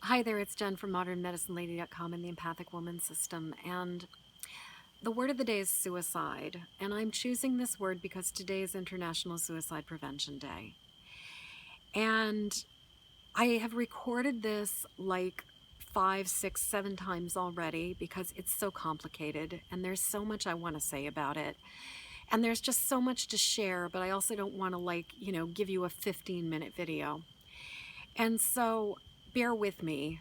Hi there, it's Jen from modernmedicinelady.com and the Empathic Woman System, and the word of the day is suicide, and I'm choosing this word because today is International Suicide Prevention Day. And I have recorded this like 5, 6, 7 times already because it's so complicated and there's so much I want to say about it. And there's just so much to share, but I also don't want to give you a 15-minute video. And so bear with me.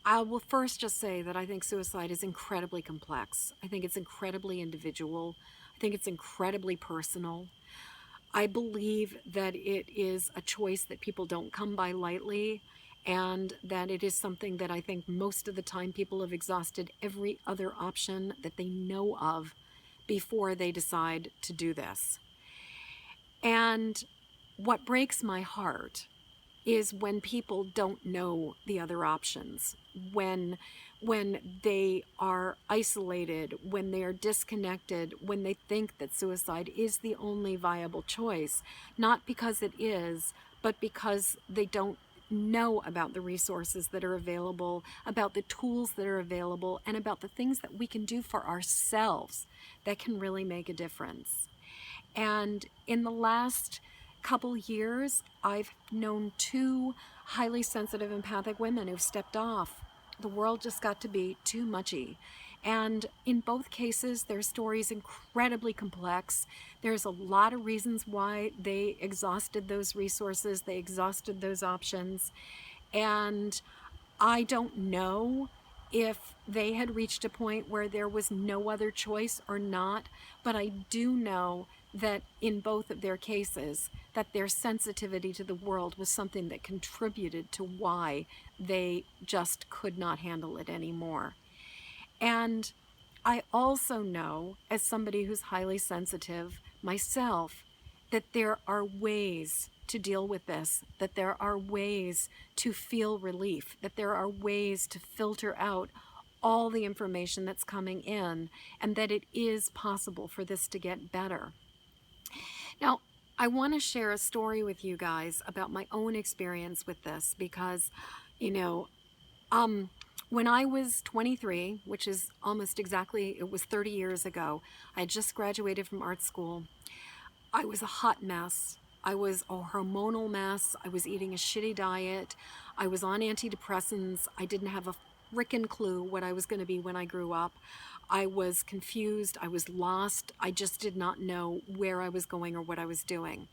I will first just say that I think suicide is incredibly complex. I think it's incredibly individual. I think it's incredibly personal. I believe that it is a choice that people don't come by lightly, and that it is something that I think most of the time people have exhausted every other option that they know of before they decide to do this. And what breaks my heart is when people don't know the other options, when they are isolated, when they are disconnected, when they think that suicide is the only viable choice, not because it is, but because they don't know about the resources that are available, about the tools that are available, and about the things that we can do for ourselves that can really make a difference. And in the last couple years, I've known 2 highly sensitive empathic women who've stepped off. The world just got to be too muchy. And in both cases, their story's incredibly complex. There's a lot of reasons why they exhausted those resources, they exhausted those options. And I don't know if they had reached a point where there was no other choice or not, but I do know that in both of their cases, that their sensitivity to the world was something that contributed to why they just could not handle it anymore. And I also know, as somebody who's highly sensitive myself, that there are ways to deal with this, that there are ways to feel relief, that there are ways to filter out all the information that's coming in, and that it is possible for this to get better. Now, I want to share a story with you guys about my own experience with this because, you know, when I was 23, which is almost exactly, it was 30 years ago, I had just graduated from art school. I was a hot mess. I was a hormonal mess. I was eating a shitty diet. I was on antidepressants. I didn't have a frickin' clue what I was going to be when I grew up. I was confused. I was lost. I just did not know where I was going or what I was doing.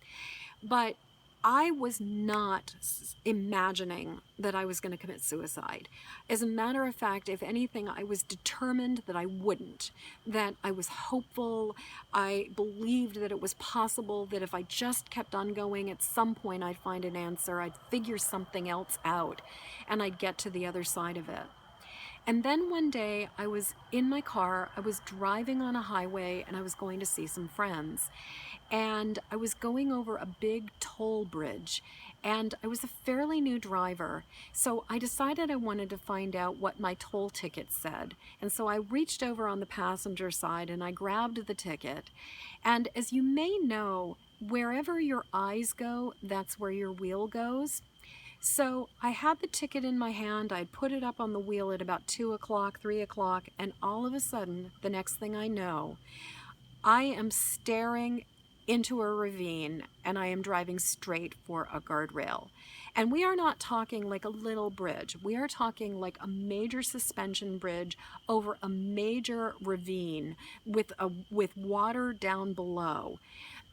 But I was not imagining that I was going to commit suicide. As a matter of fact, if anything, I was determined that I wouldn't, that I was hopeful. I believed that it was possible that if I just kept on going, at some point I'd find an answer, I'd figure something else out, and I'd get to the other side of it. And then one day I was in my car, I was driving on a highway, and I was going to see some friends. And I was going over a big toll bridge, and I was a fairly new driver, so I decided I wanted to find out what my toll ticket said. And so I reached over on the passenger side and I grabbed the ticket. And as you may know, wherever your eyes go, that's where your wheel goes. So I had the ticket in my hand, I'd put it up on the wheel at about 2 o'clock, 3 o'clock, and all of a sudden, the next thing I know, I am staring into a ravine and I am driving straight for a guardrail. And we are not talking like a little bridge. We are talking like a major suspension bridge over a major ravine with water down below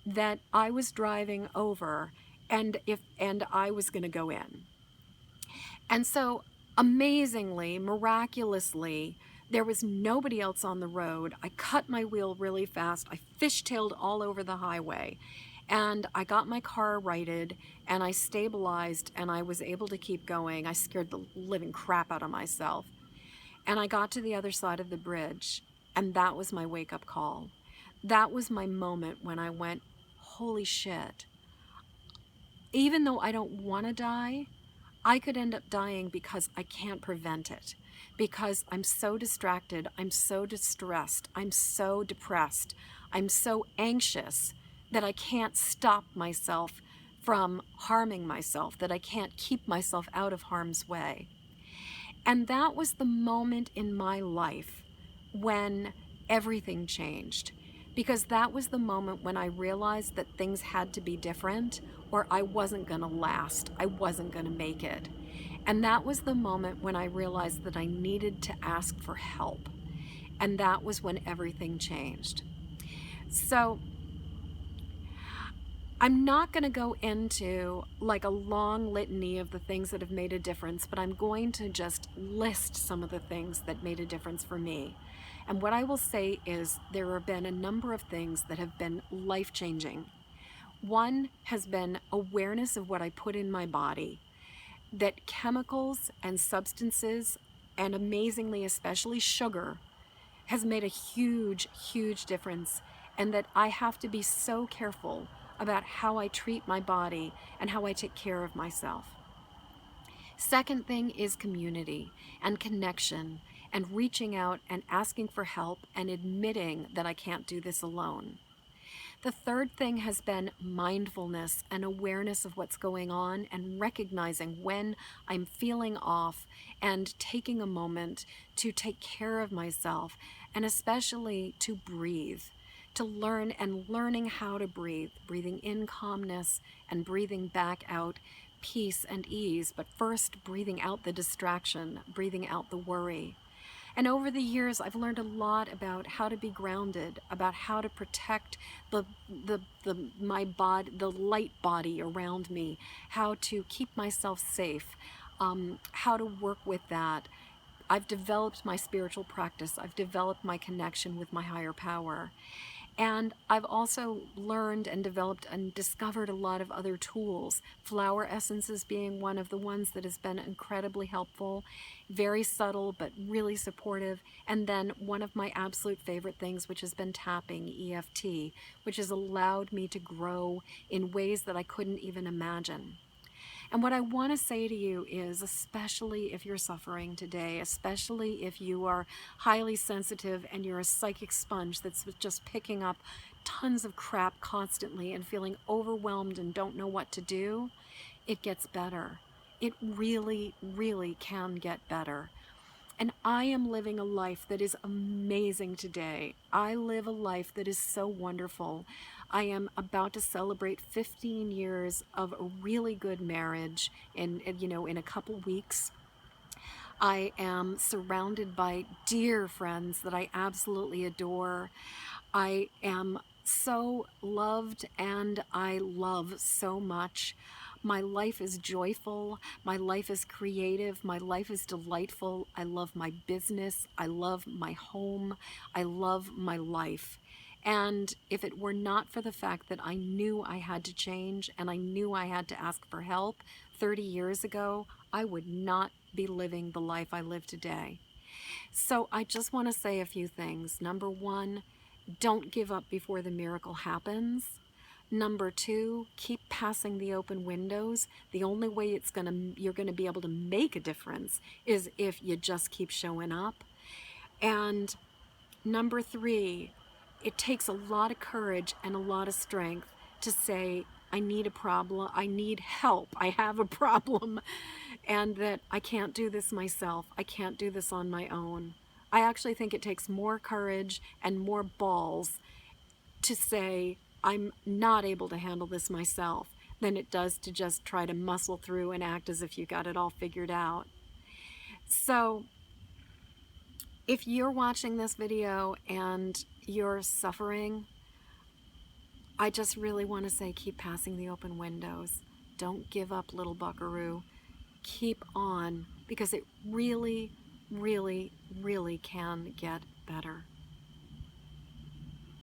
that I was driving over, and I was going to go in. And so amazingly, miraculously, there was nobody else on the road. I cut my wheel really fast. I fishtailed all over the highway, and I got my car righted, and I stabilized, and I was able to keep going. I scared the living crap out of myself. And I got to the other side of the bridge, and that was my wake-up call. That was my moment when I went, holy shit. Even though I don't want to die, I could end up dying because I can't prevent it, because I'm so distracted, I'm so distressed, I'm so depressed, I'm so anxious that I can't stop myself from harming myself, that I can't keep myself out of harm's way. And that was the moment in my life when everything changed, because that was the moment when I realized that things had to be different or I wasn't going to last. I wasn't going to make it. And that was the moment when I realized that I needed to ask for help. And that was when everything changed. So I'm not going to go into like a long litany of the things that have made a difference, but I'm going to just list some of the things that made a difference for me. And what I will say is there have been a number of things that have been life-changing. One has been awareness of what I put in my body, that chemicals and substances, and amazingly, especially sugar, has made a huge, huge difference, and that I have to be so careful about how I treat my body and how I take care of myself. Second thing is community and connection and reaching out and asking for help and admitting that I can't do this alone. The third thing has been mindfulness and awareness of what's going on and recognizing when I'm feeling off and taking a moment to take care of myself and especially to breathe, to learn and learning how to breathe, breathing in calmness and breathing back out peace and ease, but first breathing out the distraction, breathing out the worry. And over the years, I've learned a lot about how to be grounded, about how to protect my body, the light body around me, how to keep myself safe, how to work with that. I've developed my spiritual practice. I've developed my connection with my higher power. And I've also learned and developed and discovered a lot of other tools, flower essences being one of the ones that has been incredibly helpful, very subtle but really supportive. And then one of my absolute favorite things, which has been tapping, EFT, which has allowed me to grow in ways that I couldn't even imagine. And what I want to say to you is, especially if you're suffering today, especially if you are highly sensitive and you're a psychic sponge that's just picking up tons of crap constantly and feeling overwhelmed and don't know what to do, it gets better. It really, really can get better. And I am living a life that is amazing today. I live a life that is so wonderful. I am about to celebrate 15 years of a really good marriage in a couple weeks. I am surrounded by dear friends that I absolutely adore. I am so loved and I love so much. My life is joyful. My life is creative. My life is delightful. I love my business. I love my home. I love my life. And if it were not for the fact that I knew I had to change and I knew I had to ask for help 30 years ago, I would not be living the life I live today. So I just want to say a few things. Number one, don't give up before the miracle happens. Number two, keep passing the open windows. The only way you're gonna be able to make a difference is if you just keep showing up. And number three, it takes a lot of courage and a lot of strength to say, I need a problem, I need help, I have a problem, and that I can't do this myself, I can't do this on my own. I actually think it takes more courage and more balls to say, I'm not able to handle this myself, than it does to just try to muscle through and act as if you got it all figured out. So if you're watching this video and you're suffering, I just really want to say keep passing the open windows. Don't give up, little buckaroo. Keep on, because it really, really, really can get better.